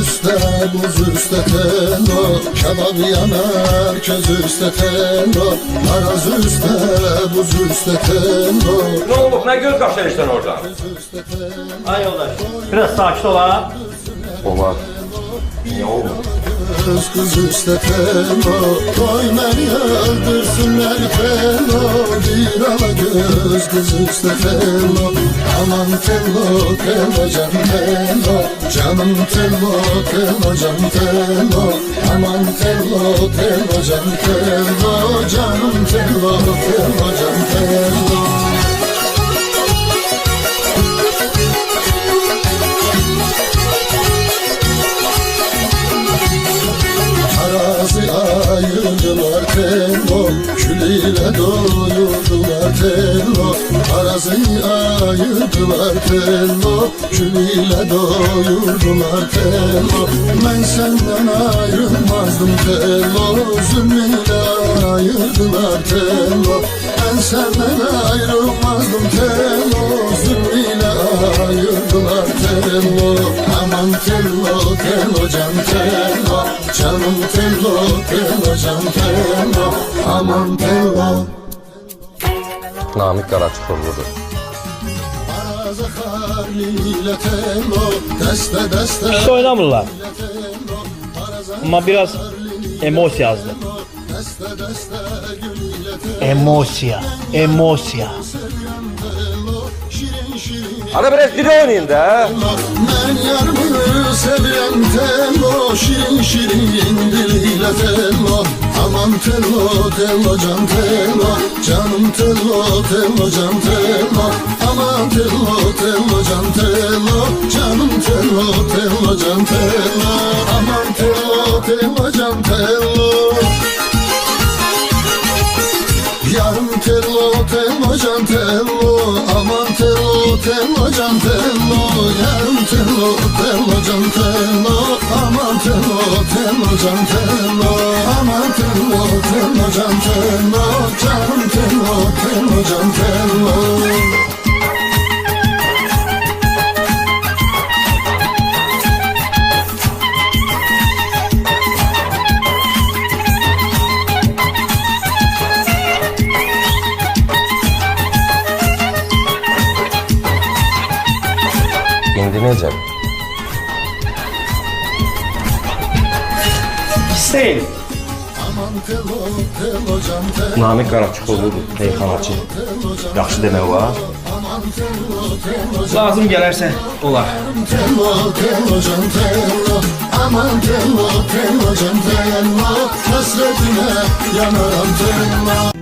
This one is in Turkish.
üstte, buz üstte telo, kebap yanar köz üstte telo, maraz üstte, buz üstte telo. Ne oldu? Ne göz kaçırmışsın orada? Ay yoldaş, biraz sakin ol ha. Olar. Niye oldu? Kız üstte telo, koy beni öldürsünler telo, bir ala göz kız üstte telo. Aman telo, telo can telo, canım telo, telo can telo. Aman telo, telo can telo, canım telo, telo can telo. Arazi ayırdılar telo, kül ile doyurdular telo. Arazi ayırdılar telo, kül ile doyurdular telo. Ben senden ayrılmazdım telo, zümrüyle ayırdılar telo. Ben senden ayrılmazdım telo, zümrüyle ayırdılar telo. Aman telo, telo can telo, canım telo, telo can telo, aman telo. Namık Qaraçuxurludur. Arazi harliyle telo, deste deste Hiç oynamırlar. Ama biraz emosya yazdı. deste deste gülüyle telo. Emosya. Şirin şirin Ana biraz dili oynayın da. ben yarımı seviyorum telo, şirin şirin diliyle telo. Aman telo, telo can telo, canım telo, telo can telo. Aman telo, telo can telo, canım telo, telo can telo. Aman telo, telo can telo. Yarım telo, telo can telo, aman telo, telo can telo. Yarım telo, telo can telo, aman telo, telo can telo. Aman telo, telo can telo, canım telo, telo can telo. İndi necə? Hüseyin. Aman telo, telo can telo. Namık Qaraçuxurludur, meyxanaçı. Yaxşı demək olar. Aman telo, telo can Lazım gələrsə olar. telo, telo can telo. Aman telo, telo can telo. Hasretine yanaram telo.